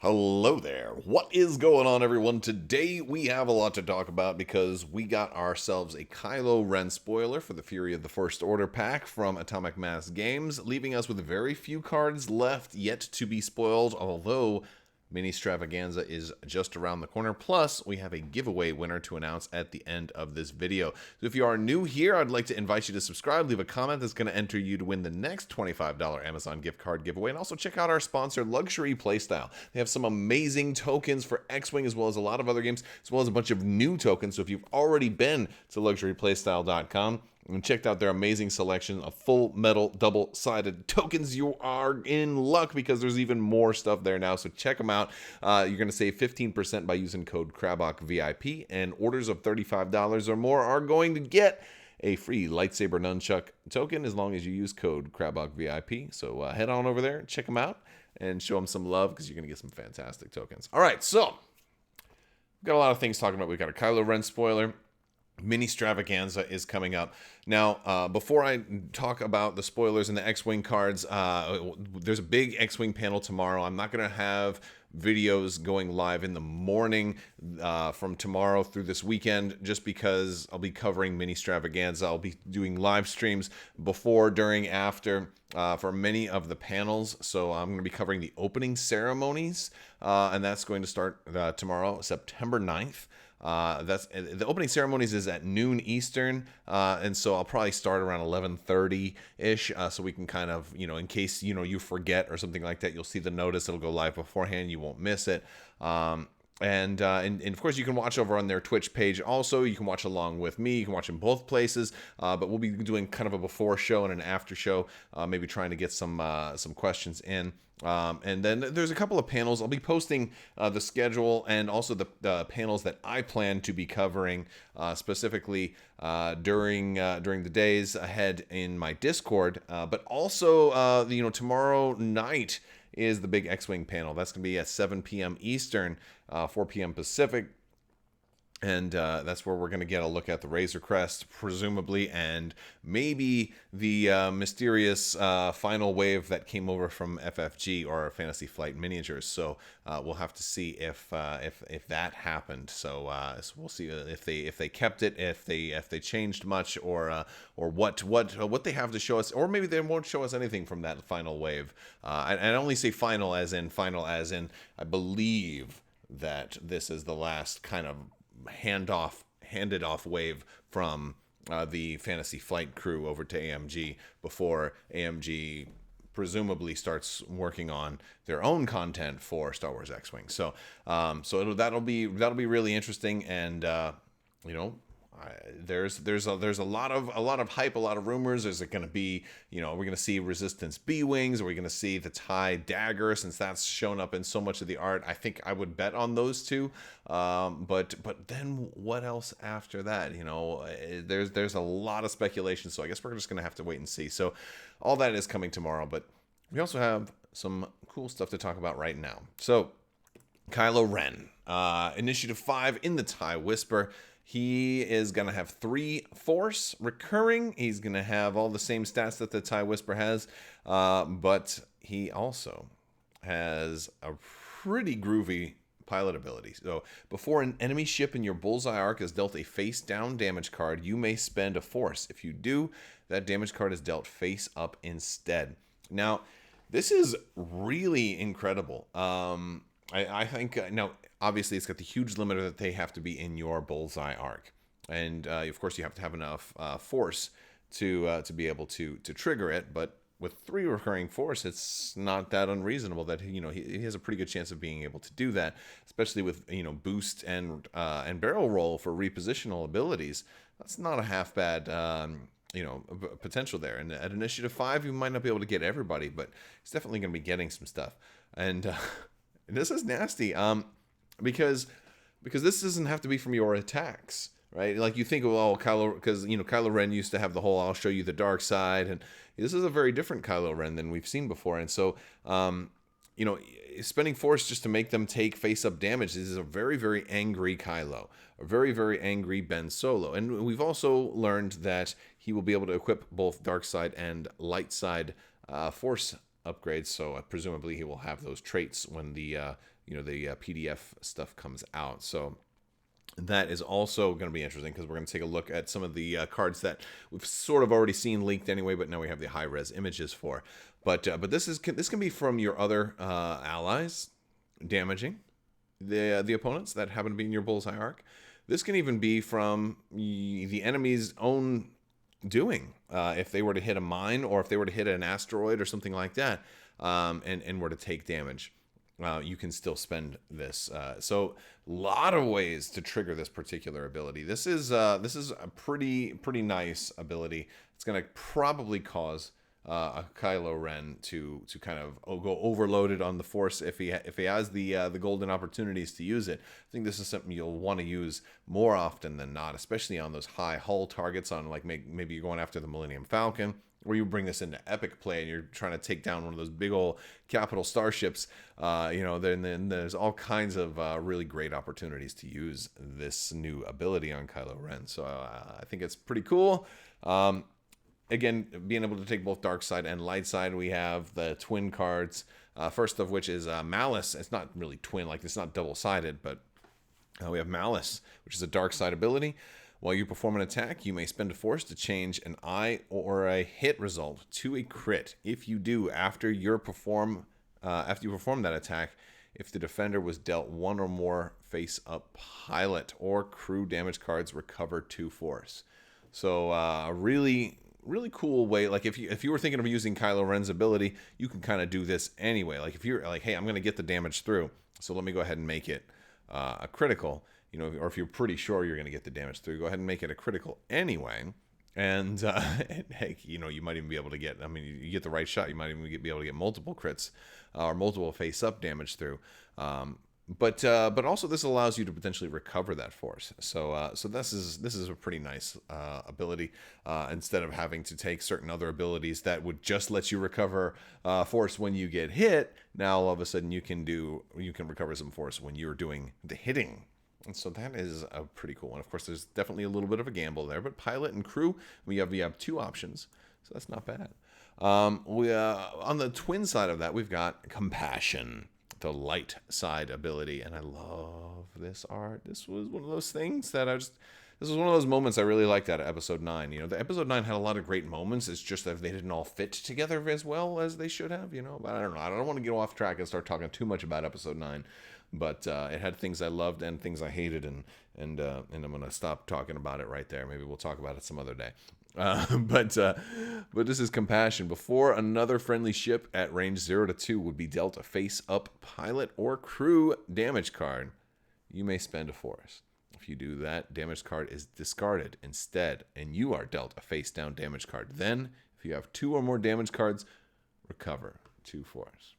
Hello there. What is going on, everyone? Today we have a lot to talk about because we got ourselves a Kylo Ren spoiler for the Fury of the First Order pack from Atomic Mass Games, leaving us with very few cards left yet to be spoiled, although Mini Stravaganza is just around the corner. Plus, we have a giveaway winner to announce at the end of this video. So if you are new here, I'd like to invite you to subscribe, leave a comment that's going to enter you to win the next $25 Amazon gift card giveaway, and also check out our sponsor, Luxury Playstyle. They have some amazing tokens for X-Wing as well as a lot of other games, as well as a bunch of new tokens. So if you've already been to luxuryplaystyle.com, and checked out their amazing selection of full metal double-sided tokens, you are in luck because there's even more stuff there now. So check them out. You're going to save 15% by using code Crabbok VIP, and orders of $35 or more are going to get a free lightsaber nunchuck token as long as you use code Crabbok VIP. So head on over there, check them out, and show them some love because you're going to get some fantastic tokens. All right, so we've got a lot of things talking about. We've got a Kylo Ren spoiler. Mini Stravaganza is coming up. Now, before I talk about the spoilers and the X-Wing cards, there's a big X-Wing panel tomorrow. I'm not going to have videos going live in the morning from tomorrow through this weekend just because I'll be covering Mini Stravaganza. I'll be doing live streams before, during, after for many of the panels. So I'm going to be covering the opening ceremonies, and that's going to start tomorrow, September 9th. That's the opening ceremonies is at noon Eastern, and so I'll probably start around 11:30 ish, so we can kind of, in case you forget or something like that, you'll see the notice. It'll go live beforehand. You won't miss it. And of course, you can watch over on their Twitch page. Also, you can watch along with me. You can watch in both places. But we'll be doing kind of a before show and an after show, maybe trying to get some questions in. And then there's a couple of panels. I'll be posting the schedule and also the panels that I plan to be covering specifically during the days ahead in my Discord. But also, tomorrow night is the big X-Wing panel. That's going to be at 7 p.m. Eastern, 4 p.m. Pacific. And that's where we're going to get a look at the Razor Crest, presumably, and maybe the mysterious final wave that came over from FFG or Fantasy Flight Miniatures. So we'll have to see if that happened. So we'll see if they kept it, if they changed much, or what they have to show us, or maybe they won't show us anything from that final wave. I only say final as in I believe that this is the last kind of handed off wave from the Fantasy Flight crew over to AMG before AMG presumably starts working on their own content for Star Wars X-Wing. So that'll be really interesting, and there's a lot of hype, a lot of rumors. Is it going to be, we're going to see Resistance B-Wings? Are we going to see the TIE Dagger, since that's shown up in so much of the art? I think I would bet on those two. But then what else after that? There's a lot of speculation, so I guess we're just going to have to wait and see. So all that is coming tomorrow, but we also have some cool stuff to talk about right now. So Kylo Ren, Initiative 5 in the TIE Whisper. He is going to have 3 Force recurring. He's going to have all the same stats that the TIE Whisper has, but he also has a pretty groovy pilot ability. So before an enemy ship in your bullseye arc is dealt a face down damage card, you may spend a Force. If you do, that damage card is dealt face up instead. Now, this is really incredible. I think now, obviously, it's got the huge limiter that they have to be in your bullseye arc, and of course, you have to have enough force to be able to trigger it. But with 3 recurring Force, it's not that unreasonable that he has a pretty good chance of being able to do that, especially with boost and barrel roll for repositional abilities. That's not a half bad potential there. And at Initiative 5, you might not be able to get everybody, but he's definitely going to be getting some stuff. And this is nasty, because this doesn't have to be from your attacks, right? Like you think of, Kylo Ren used to have the whole "I'll show you the dark side," and this is a very different Kylo Ren than we've seen before. And so, spending Force just to make them take face-up damage, this is a very, very angry Kylo, a very, very angry Ben Solo. And we've also learned that he will be able to equip both dark side and light side Force upgrades, so presumably he will have those traits when the the PDF stuff comes out. So that is also going to be interesting because we're going to take a look at some of the cards that we've sort of already seen leaked anyway, but now we have the high-res images for. But this can be from your other allies damaging the opponents that happen to be in your bullseye arc. This can even be from the enemy's own doing. If they were to hit a mine or if they were to hit an asteroid or something like that, and were to take damage, you can still spend this. So a lot of ways to trigger this particular ability. This is a pretty nice ability. It's going to probably cause a Kylo Ren to kind of go overloaded on the Force if he has the golden opportunities to use it. I think this is something you'll want to use more often than not, especially on those high hull targets. On like maybe you're going after the Millennium Falcon, or you bring this into epic play and you're trying to take down one of those big old capital starships. Then there's all kinds of really great opportunities to use this new ability on Kylo Ren. So I think it's pretty cool. Again, being able to take both dark side and light side, we have the twin cards. First of which is Malice. It's not really twin, like it's not double-sided, but we have Malice, which is a dark side ability. While you perform an attack, you may spend a Force to change an eye or a hit result to a crit. If you do, after you perform that attack, if the defender was dealt one or more face-up pilot or crew damage cards, recover 2 Force. So really cool way. Like if you were thinking of using Kylo Ren's ability, you can kind of do this anyway. Like if you're like, hey, I'm going to get the damage through, so let me go ahead and make it a critical. Or if you're pretty sure you're going to get the damage through, go ahead and make it a critical anyway. And heck, you might even be able to get. I mean, you get the right shot, you might even be able to get multiple crits or multiple face-up damage through. But also this allows you to potentially recover that Force. So this is a pretty nice ability. Instead of having to take certain other abilities that would just let you recover Force when you get hit, now all of a sudden you can recover some Force when you're doing the hitting. And so that is a pretty cool one. Of course, there's definitely a little bit of a gamble there, but pilot and crew, we have 2 options, so that's not bad. On the twin side of that, we've got Compassion, the light side ability, and I love this art. This was one of those things that this was one of those moments I really liked out of Episode 9. The Episode 9 had a lot of great moments. It's just that they didn't all fit together as well as they should have, But I don't know. I don't want to get off track and start talking too much about Episode 9. But it had things I loved and things I hated, and I'm going to stop talking about it right there. Maybe we'll talk about it some other day. But this is Compassion. Before another friendly ship at range 0 to 2 would be dealt a face-up pilot or crew damage card, you may spend a Force. If you do that, damage card is discarded instead, and you are dealt a face-down damage card. Then, if you have 2 or more damage cards, recover 2 Force.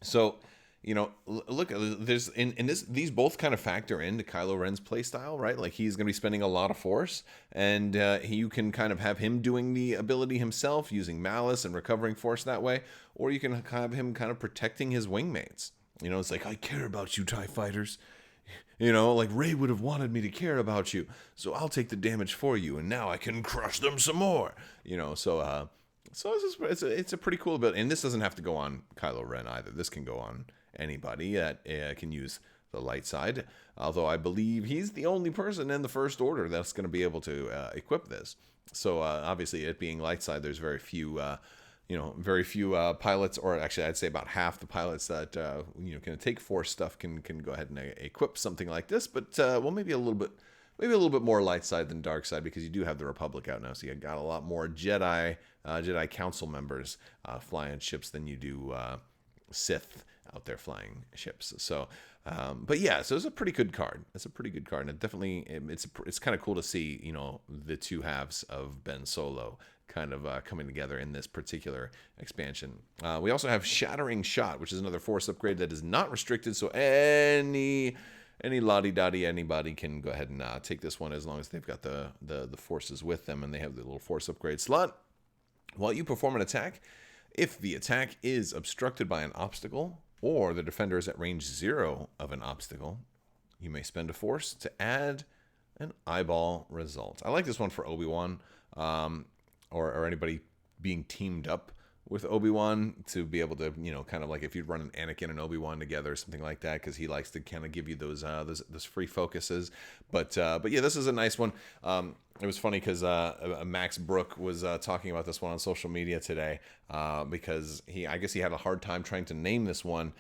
So, look, there's these both kind of factor into Kylo Ren's playstyle, right? Like he's going to be spending a lot of Force, and you can kind of have him doing the ability himself, using Malice and recovering Force that way, or you can have him kind of protecting his wingmates. It's like, I care about you, TIE fighters. Like Rey would have wanted me to care about you, so I'll take the damage for you, and now I can crush them some more. So it's a pretty cool ability, and this doesn't have to go on Kylo Ren either. This can go on anybody that can use the light side, although I believe he's the only person in the First Order that's going to be able to equip this. So obviously, it being light side, there's very few pilots, or actually I'd say about half the pilots that can take Force stuff can go ahead and equip something like this. But maybe a little bit more light side than dark side, because you do have the Republic out now, so you got a lot more Jedi Council members flying ships than you do Sith out there flying ships. So but yeah, so it's a pretty good card. It's a pretty good card, and it definitely it's kind of cool to see the 2 halves of Ben Solo kind of coming together in this particular expansion. We also have Shattering Shot, which is another Force upgrade that is not restricted, so any lottie-dottie anybody can go ahead and take this one, as long as they've got the Forces with them and they have the little Force upgrade slot. While you perform an attack, if the attack is obstructed by an obstacle, or the defender is at range 0 of an obstacle, you may spend a Force to add an eyeball result. I like this one for Obi-Wan, or anybody being teamed up with Obi-Wan to be able to, kind of like if you'd run an Anakin and Obi-Wan together or something like that, because he likes to kind of give you those free focuses. But yeah, this is a nice one. It was funny because Max Brook was talking about this one on social media today because I guess he had a hard time trying to name this one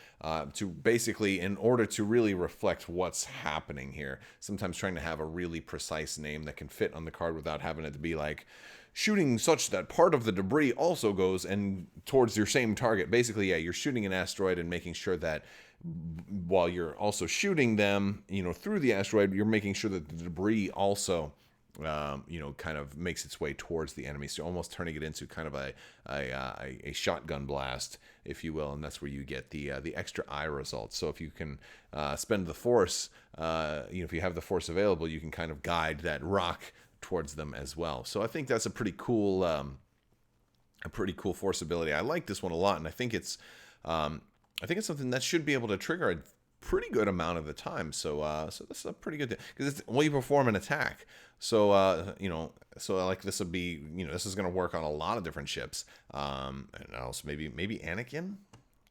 to basically, in order to really reflect what's happening here. Sometimes trying to have a really precise name that can fit on the card without having it to be like shooting such that part of the debris also goes and towards your same target. Basically, yeah, you're shooting an asteroid and making sure that while you're also shooting them, through the asteroid, you're making sure that the debris also kind of makes its way towards the enemy. So almost turning it into kind of a shotgun blast, if you will, and that's where you get the extra eye results. So if you can spend the force, if you have the force available, you can kind of guide that rock towards them as well. So I think that's a pretty cool force ability. I like this one a lot, and I think it's something that should be able to trigger a pretty good amount of the time. So this is a pretty good thing because it's you perform an attack. So like this would be, this is going to work on a lot of different ships. And also maybe Anakin,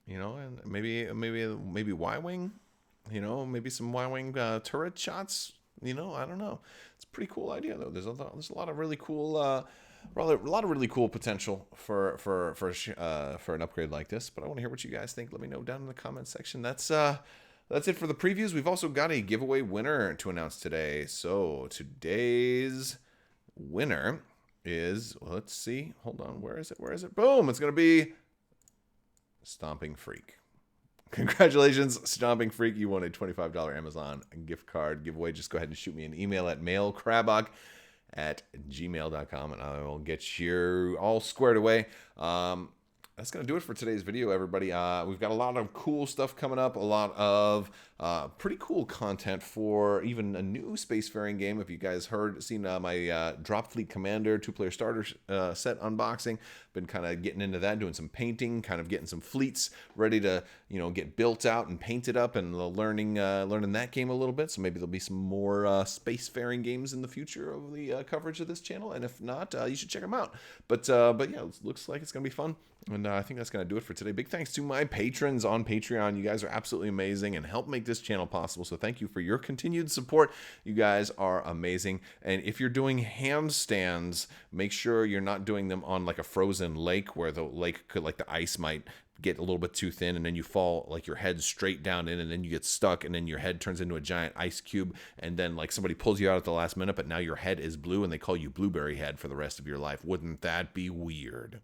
and maybe Y-wing, maybe some Y-wing turret shots. I don't know. It's a pretty cool idea though. There's a lot of really cool potential for an upgrade like this. But I want to hear what you guys think. Let me know down in the comment section. That's it for the previews. We've also got a giveaway winner to announce today. So today's winner is, let's see. Hold on. Where is it? Boom. It's going to be Stomping Freak. Congratulations, Stomping Freak. You won a $25 Amazon gift card giveaway. Just go ahead and shoot me an email at mailcrabbok@gmail.com and I will get you all squared away. That's going to do it for today's video, everybody. We've got a lot of cool stuff coming up, a lot of pretty cool content for even a new spacefaring game. If you guys seen my Drop Fleet Commander 2-player starter set unboxing, been kind of getting into that, doing some painting, kind of getting some fleets ready to get built out and painted up, and learning that game a little bit. So maybe there'll be some more spacefaring games in the future of the coverage of this channel, and if not, you should check them out. But yeah, it looks like it's gonna be fun. And I think that's going to do it for today. Big thanks to my patrons on Patreon. You guys are absolutely amazing and help make this channel possible. So thank you for your continued support. You guys are amazing. And if you're doing handstands, make sure you're not doing them on like a frozen lake where the lake could, like the ice might get a little bit too thin and then you fall like your head straight down in and then you get stuck and then your head turns into a giant ice cube and then like somebody pulls you out at the last minute, but now your head is blue and they call you Blueberry Head for the rest of your life. Wouldn't that be weird?